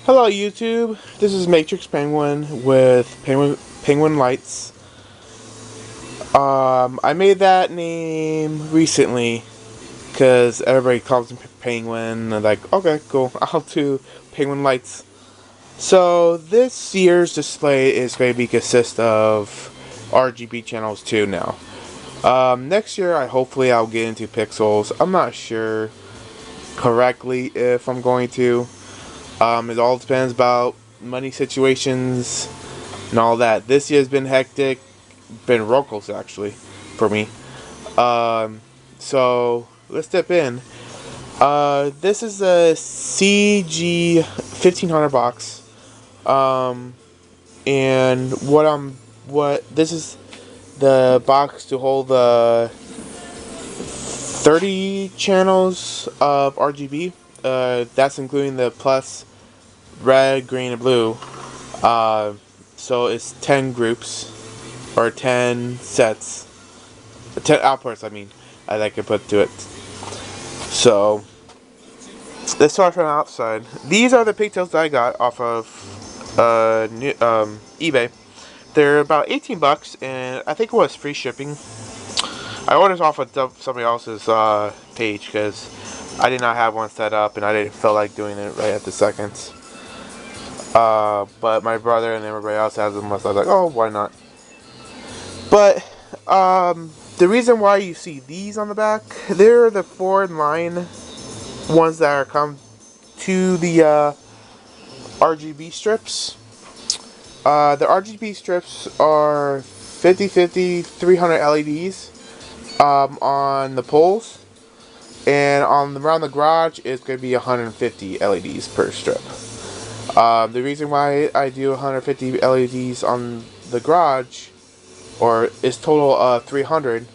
Hello YouTube, this is Matrix Penguin with Penguin Lights. I made that name recently because everybody calls him Penguin. I'm like, okay, cool, I'll do Penguin Lights. So this year's display is going to be consist of RGB channels too now. Next year, hopefully I'll get into pixels. I'm not sure correctly if I'm going to. It all depends about money situations and all that. This year's been hectic, been real close actually, for me. So let's step in. This is a CG 1500 box. And what this is the box to hold the 30 channels of RGB. That's including the plus red, green, and blue. So it's 10 groups or 10 sets, 10 outputs. I mean, I could put to it. So let's start from the outside. These are the pigtails that I got off of eBay. They're about 18 bucks, and I think it was free shipping. I ordered off of somebody else's page because I did not have one set up, and I didn't feel like doing it right at the second. But my brother and everybody else has them, so I was like, oh, why not? But the reason why you see these on the back, they're the forward line ones that are come to the RGB strips. The RGB strips are 50/50, 300 LEDs on the poles, and around the garage it's going to be 150 LEDs per strip. The reason why I do 150 LEDs on the garage, or is total 300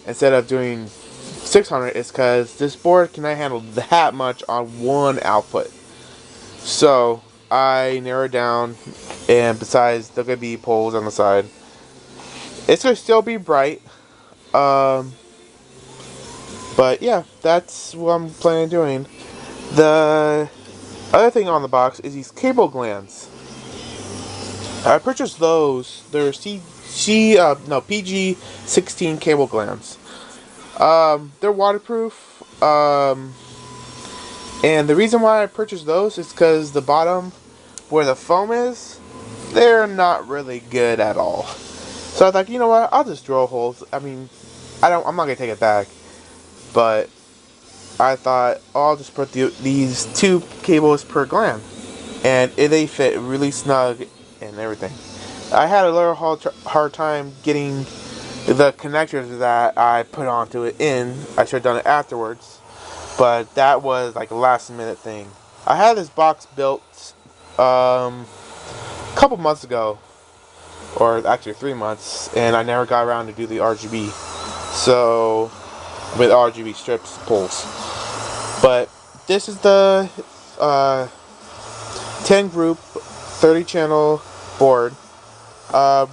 instead of doing 600, is because this board cannot handle that much on one output. So I narrow it down, and besides, there could be poles on the side. It's gonna still be bright, but yeah, that's what I'm planning on doing. The other thing on the box is these cable glands. I purchased those. They're PG-16 cable glands. They're waterproof. And the reason why I purchased those is because the bottom, where the foam is, they're not really good at all. So I thought, you know what? I'll just drill holes. I mean, I'm not gonna take it back, but I thought, oh, I'll just put these two cables per gland, and they fit really snug and everything. I had a little hard time getting the connectors that I put onto it in. I should have done it afterwards, but that was like a last minute thing. I had this box built a couple months ago, or actually 3 months, and I never got around to do the RGB. So with RGB strips poles. But this is the 10 group 30 channel board.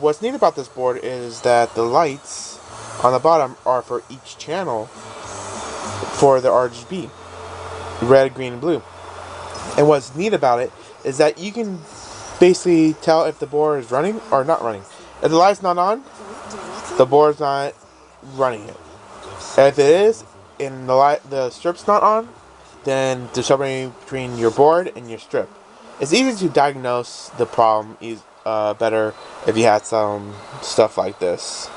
What's neat about this board is that the lights on the bottom are for each channel for the RGB, red, green, and blue. And what's neat about it is that you can basically tell if the board is running or not running. If the light's not on, the board's not running it. And if it is, and the strip's not on, then there's something between your board and your strip. It's easy to diagnose the problem better if you had some stuff like this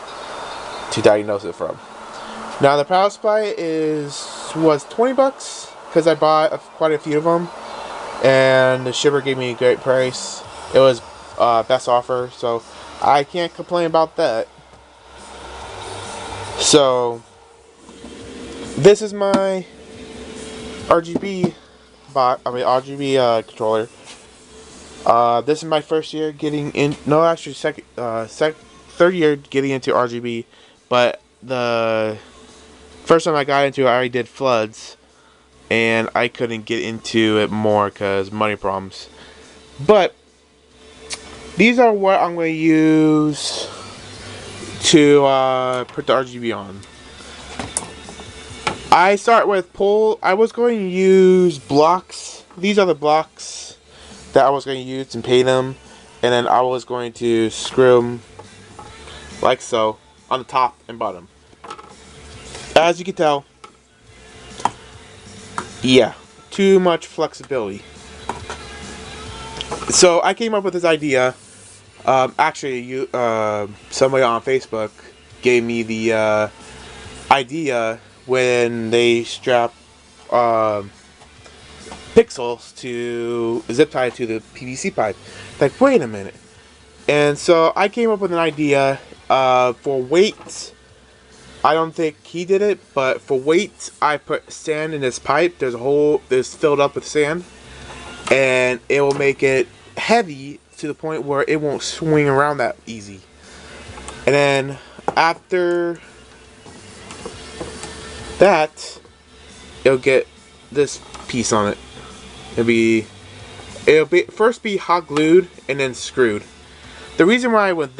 to diagnose it from. Now the power supply was 20 bucks because I bought quite a few of them, and the shipper gave me a great price. It was best offer, so I can't complain about that. So this is my RGB controller. This is my first year getting in. No, actually, third year getting into RGB. But the first time I got into it, I already did floods, and I couldn't get into it more because money problems. But these are what I'm going to use to put the RGB on. I was going to use blocks. These are the blocks that I was going to use and paint them, and then I was going to screw them like so on the top and bottom. As you can tell, yeah, too much flexibility. So I came up with this idea. Actually, somebody on Facebook gave me the idea when they strap pixels to zip tie to the PVC pipe. Like, wait a minute. And so I came up with an idea for weight. I don't think he did it, but for weight, I put sand in this pipe. There's a hole that's filled up with sand, and it will make it heavy to the point where it won't swing around that easy. And then after that, it'll get this piece on it. It'll be first be hot glued and then screwed. The reason why I went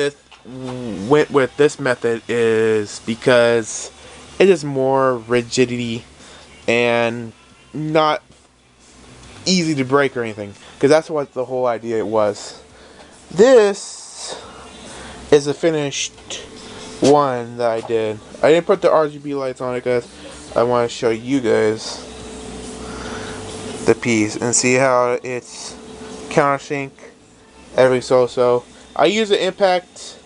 with this method is because it is more rigidity and not easy to break or anything. Because that's what the whole idea was. This is a finished one that I did. I didn't put the RGB lights on it because I want to show you guys the piece and see how it's countersink every so. I use an impact,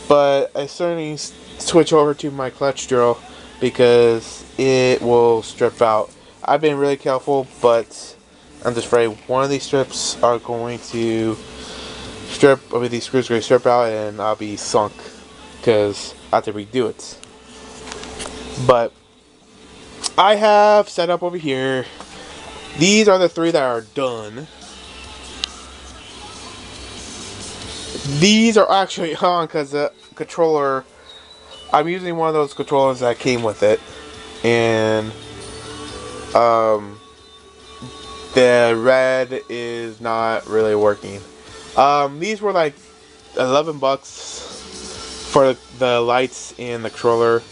but I certainly switch over to my clutch drill because it will strip out. I've been really careful, but I'm just afraid one of these strips are going to strip, or these screws are going to strip out and I'll be sunk because I have to redo it. But I have set up over here. These are the 3 that are done. These are actually on because the controller, I'm using one of those controllers that came with it, and the red is not really working. These were like $11 for the lights and the controller.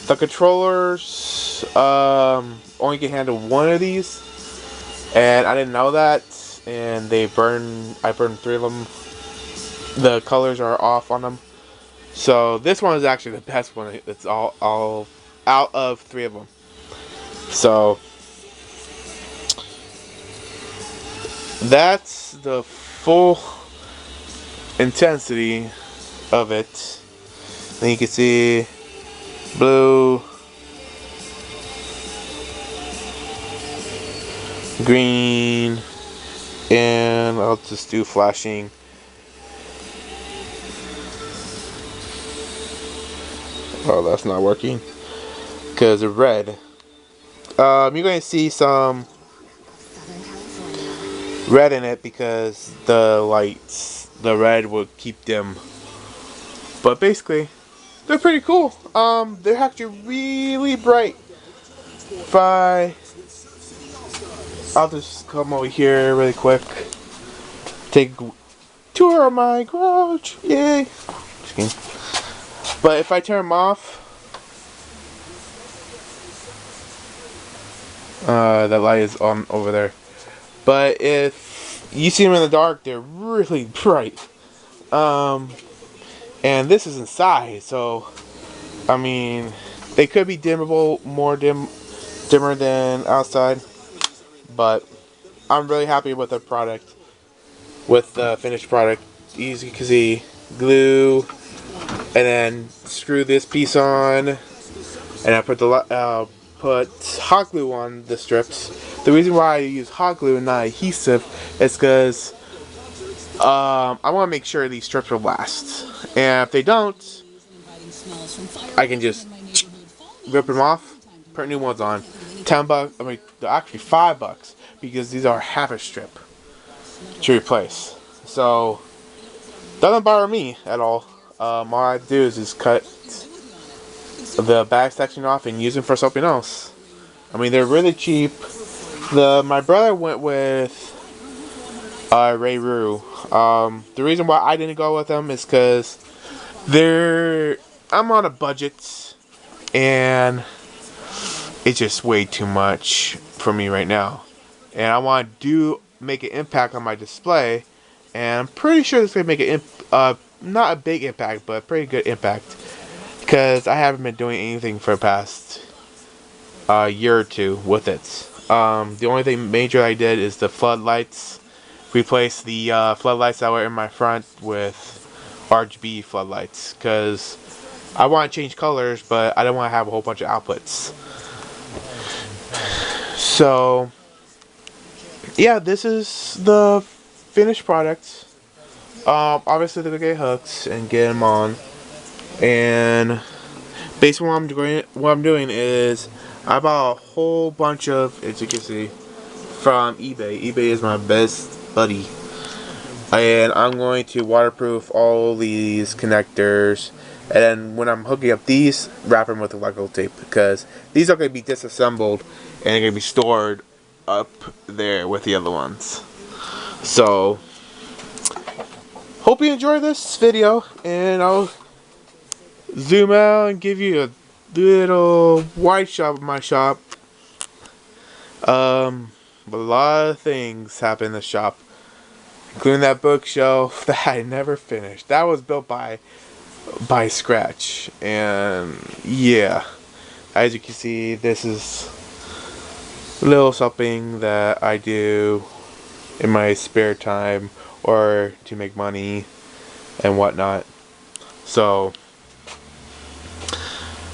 The controllers only can handle one of these, and I didn't know that, and I burned 3 of them. The colors are off on them. So this one is actually the best one. It's all out of 3 of them. So that's the full intensity of it. Then you can see blue, green, and I'll just do flashing. Oh, that's not working because of red. You're going to see some red in it because the lights, the red will keep dim. But basically, they're pretty cool. They're actually really bright. I'll just come over here really quick. Take a tour of my garage. Yay! Just kidding. But if I turn them off, that light is on over there. But if you see them in the dark, they're really bright. And this is inside, so I mean, they could be dimmable, dimmer than outside. But I'm really happy with the product, with the finished product. Easy you can see, glue, and then screw this piece on, and I put hot glue on the strips. The reason why I use hot glue and not adhesive is because I want to make sure these strips will last, and if they don't, I can just rip them off, put new ones on. $10. I mean, they're actually $5 because these are half a strip to replace. So doesn't bother me at all. All I do is just cut the back section off and use them for something else. I mean, they're really cheap. My brother went with Ray-Ru. The reason why I didn't go with them is because I'm on a budget and it's just way too much for me right now. And I want to do make an impact on my display, and I'm pretty sure it's gonna make not a big impact, but a pretty good impact, because I haven't been doing anything for the past year or two with it. The only thing major I did is the floodlights. Replace the floodlights that were in my front with RGB floodlights, because I want to change colors, but I don't want to have a whole bunch of outputs. So yeah, this is the finished product. Obviously they're gonna get hooks and get them on, and basically what I'm doing is I bought a whole bunch of, as you can see, from eBay. eBay is my best buddy, and I'm going to waterproof all these connectors, and then when I'm hooking up these, wrap them with electrical tape, because these are going to be disassembled and they're going to be stored up there with the other ones. So hope you enjoy this video, and I'll zoom out and give you a little wide shot of my shop. A lot of things happen in the shop, including that bookshelf that I never finished. That was built by scratch, and yeah, as you can see, this is a little something that I do in my spare time or to make money and whatnot. So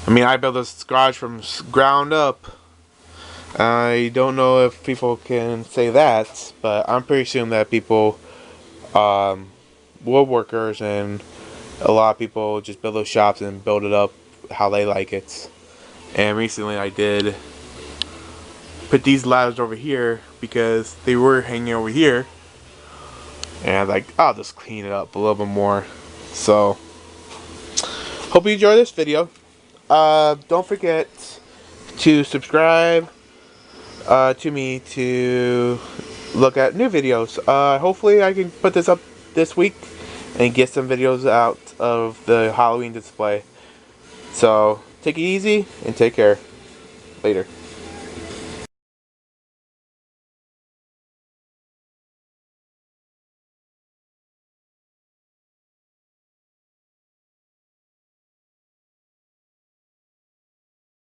I mean, I built this garage from ground up. I don't know if people can say that, but I'm pretty sure that people, woodworkers and a lot of people just build those shops and build it up how they like it. And recently I did put these ladders over here because they were hanging over here, and I was like, I'll just clean it up a little bit more. So hope you enjoy this video. Don't forget to subscribe to me to look at new videos. Hopefully I can put this up this week and get some videos out of the Halloween display. So take it easy and take care. Later.